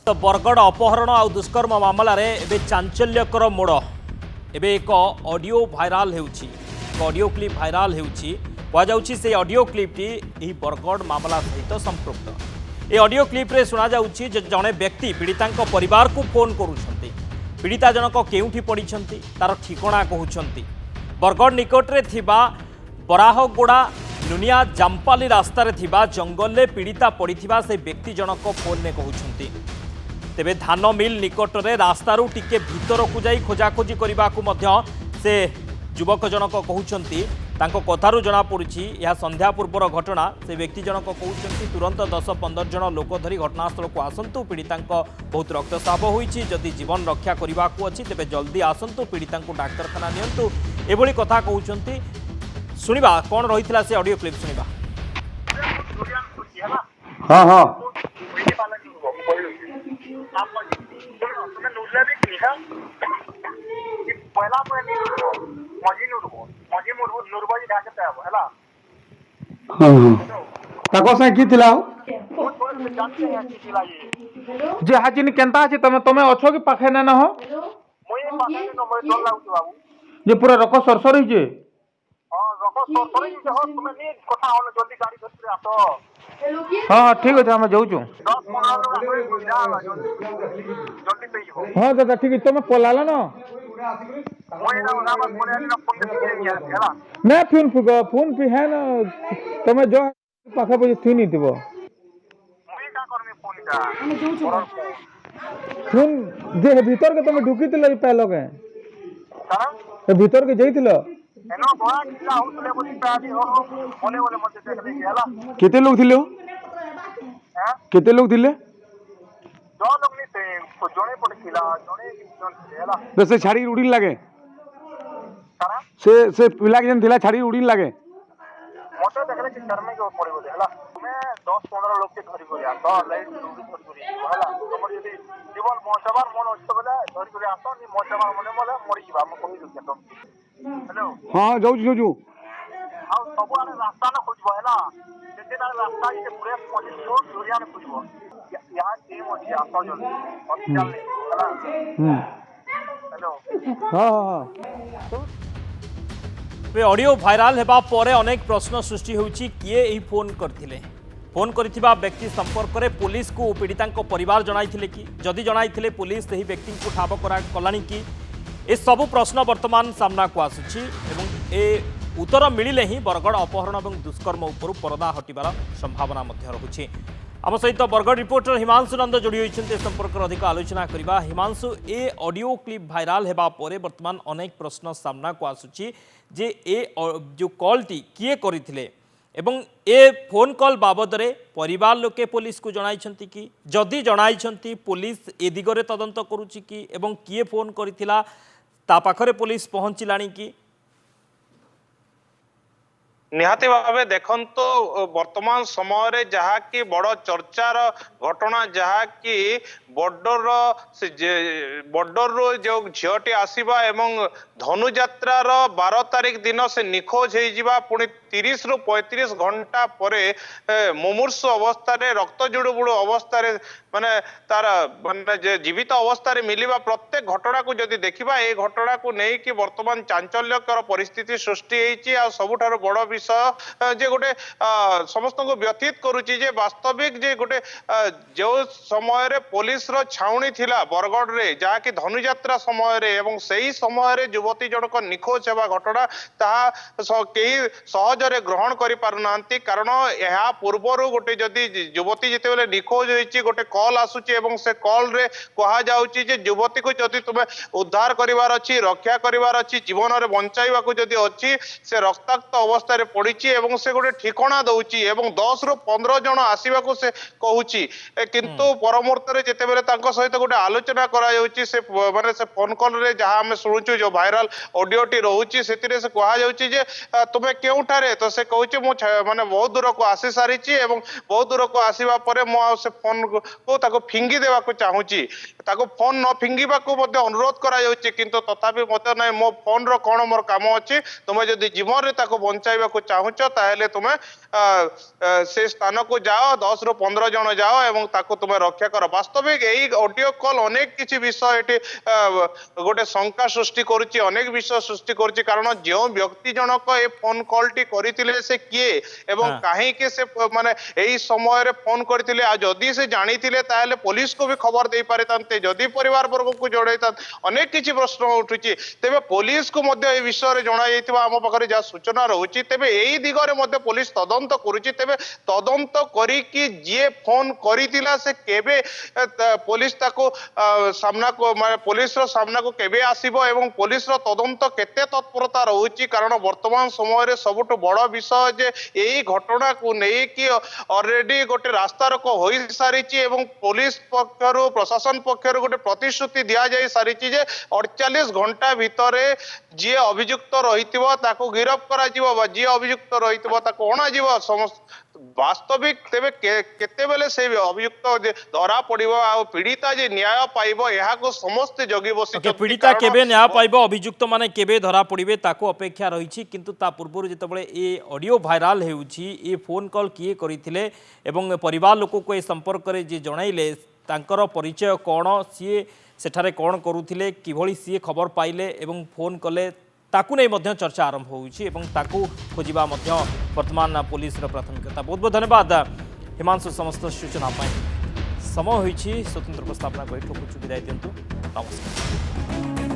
तो बरगड़ अपहरण आ दुष्कर्म मामलें एवं चांचल्यकर मोड़ एवं एक audio viral audio clip viral होची से ऑडियो क्लिपटी बरगड़ मामला सहित संपृक्त। ये ऑडियो क्लिप्रे शुणा जाउछि जड़े व्यक्ति पीड़िता परिवार को फोन करुछंती। पीड़िता जनक केउठी पड़िछंती तार ठिकाना कहउछंती। बरगड़ निकटरे थिबा बराहगोड़ा नुनिया जामपाली रास्तार थिबा जंगल में पीड़िता पड़िथिबा से व्यक्ति जनक फोन में कहउछंती। तेबे धान मिल निकटरे रास्तारू टिके भीतर को जाई खोजाखोजी करने को से युवक जनक कहउछंती। तांको कथारू जना पड़ुछि यह संध्या पूर्वर घटना। से व्यक्ति जनक कहउछंती तुरंत 10-15 जन लोक धरी घटनास्थल को आसंतु। पीड़िता बहुत रक्तस्राव होइछि, जदि जीवन रक्षा करने को अच्छी तेबे जल्दी आसंतु, पीड़िता डाक्तरखाना नियंतु एभली कथा कहउछंती। सुनिबा कौन रही से ऑडियो क्लिप सुनिबा। हाँ हाँ ताको से की थिला जे हाजिनी केनता अछि तमे तमे अछो कि पाखे न हो जे पूरा रको सरसर हिजे हाँ ठीक है हम जाऊँ। हाँ दादा ठीक है तुम पलाला ना मैं फोन पे है ना तुम्हें जो पाखा पाखी थी नहीं थी फोन जे भीतर के तुम ढुकी थे पहले के भीतर के जाइल केते लोग थिले केते लोग थिले से छाड़ी उड़ी लगे से पिला के थिला छाड़ी उड़ी लगे मते देखले कि शर्मे के पड़े बोले हला मैं 10-15 लोग के धरी करिया तो लाइट धरी करिया हला तमर यदि जीवन मोचबार मन अछि बोले धरी करिया आतो नि मोचबार मने बोले मरि जीवा हम कहि दउ तुम हेलो हां जाऊ आ सब आने रास्ता न खोजबो हला जेते ना रास्ता जे पूरे पुलिस को दुनिया ने खोजबो यहां टीम अछि आतो जल्दी अभी चल हला हेलो हां वे ऑडियो भाइराल हेबा परे अनेक प्रश्न सृष्टि होउछि। किए एही फोन करथिले, फोन करिथिबा व्यक्ति संपर्क में पुलिस को पीड़िता परिवार जणाइथिले कि जदि जणाइथिले पुलिस एही व्यक्ति को ठाब कलानी कि ए सबु प्रश्न वर्तमान सामना को आसुछि एवं ए उत्तर मिलिले ही बरगड़ अपहरण और दुष्कर्म उपरू परदा हटिबार संभावना मध्य रहुछि। आम सहित बरगड़ रिपोर्टर हिमांशु नंद जोड़ी होइछन्ते संपर्क अधिक आलोचना करबा। हिमांशु ए ऑडियो क्लिप भाइराल हेबा परे वर्तमान अनेक प्रश्न सामना को आसुछि जे ए जो कॉलटी किए करिथिले एवं ए फोन कॉल बाबद रे परिवार लोके पुलिस को जणाइछन्ति कि जदि जणाइछन्ति पुलिस ए दिगरे तदंत करूछि कि एवं किए फोन करिथिला ता पाखरे पुलिस पहुंचिलानी कि निहाती भावे देखंतो वर्तमान समय रे जहा कि बड़ चर्चार घटना जहा कि बॉर्डर रो जो झीटी आसीबा एवं धनुयात्रार 12 तारिख दिन से निखोज हो जिबा पुणी 30 रु 35 घंटा परे मुमूर्षु अवस्था रे रक्त जुड़ुबुड़ अवस्था रे माने तार माने जीवित अवस्था रे मिलिबा प्रत्येक घटना को जदि देखिबा ए घटना को नै कि वर्तमान चांचल्यकर परिस्थिति सृष्टि हेछि आ सबुठार बड़ विषय जे गोटे समस्त को व्यतीत करुछि जे वास्तविक जे गोटे जो समय रे पुलिस रो छाउनी थिला बरगड़ रे जहा कि धनुयात्रा समय रे एवं सही समय रे युवती जनक निखोज हेबा घटना ताहा केही सहज रे ग्रहण करि पारुनांती। कारण यहा पूर्वरु गोटे जदि युवती जेते बेले निखोज होइछि गोटे कॉल आसुछि एवं से कॉल रे कहा जाउछि जे युवती को जदि तुमे उद्धार करिवार अछि रक्षा करिवार अछि जीवन रे बंचाइबा को जदि अछि से रक्ताक्त अवस्था रे पड़िछि एवं से गोटे ठिकाना दउछि एवं 10 रु 15 जन आसीबा को से कहउछि किंतु परमुहूर्त रे जेते बेले तांको सहित गोटे आलोचना करा जाउछि से माने से फोन कॉल रे जहा हमें सुनुछु जो भाइराल ऑडियो टी रहउछि सेतिरे से कहा जाउछि जे तुमे केउठारे तो से कहउछि मो माने बहुत दूर को आसी सारिछि एवं बहुत दूर को आसीबा परे मो से फोन को ताको फिंगी देबा को चाहूछि ताको फोन न फिंगीबा को मध्ये अनुरोध करा जाउछि किंतु तथापि मते नै मो फोन रो कोन मोर काम अछि तुमे जदि जीवन रे ताको बंचाइबा को चाहूच ताहले तुमे से स्थान को जाओ 10 रु 15 जन जाओ एवं ताको तुमे रक्षा कर वास्तविक यही ऑडियो कॉल अनेक किछि विषय एटी गोटे शंका सृष्टि करुच्ची अनेक विषय सृष्टि करुच्ची कारण जो व्यक्ति जनक ए फोन कॉल टी करितिले से किए एवं काहे के से माने एही समय रे फोन करथिले आ जदी से जानिथिले ताहले पुलिस को भी खबर दे पारितांते जदी परिवार वर्ग को जोड़ैता अनेक किछि प्रश्न उठुची तेबे पुलिस को मध्य ए विषय रे जणा जायतिबा हम पाखरे जा सूचना रहउची तेबे एही दिगरे मध्य पुलिस तदंत करूची तेबे तदंत करी कि जे फोन करितिला से केबे पुलिस ताको सामना को माने पुलिस रो सामना को केबे आसीबो एवं पुलिस रो तदंत केते तत्परता रहउची कारण वर्तमान समय रे सबटु बड़ विषय जे एही घटना को नै कि ऑलरेडी गोटे रास्ता रोको होई सारिची एवं पुलिस पक्षरु प्रशासन पक्षरु गोटे प्रतिश्रुति दिया जाई सारिची जे 48 घंटा भितरे जे अभियुक्त रहितिबो ताको गिरफ करा जिवो बा जे अभियुक्त रहितिबो ताको अणा जिवो समस्त वास्तविक तेबे केते बेले से अभियुक्त धरा पड़िबो आ पीड़िता जे न्याय पाइबो एहा को समस्त जगी बसी पीड़िता केबे न्याय पाइबो अभियुक्त माने केबे धरा पड़िबे ताको अपेक्षा रहिछि किंतु ता पूर्वरु जेतबेले ए ऑडियो भाइराल हेउछि ए फोन कॉल किए करिथिले एवं परिवार लोक को ए संपर्क रे जे जणाइले तांकर परिचय कोन सीए सेठारे कोन करूथिले किभଳି सीए खबर पाइले एवं फोन कले ताकू नहीं मध्य चर्चा आरंभ होउछि एवं ताकू खोजिबा मध्य वर्तमान पुलिस रो प्राथमिकता। बहुत बहुत धन्यवाद हिमांशु समस्त सूचना पाई समय होइछि स्वतंत्र प्रस्तावना बैठक विदाय दियंतु नमस्कार।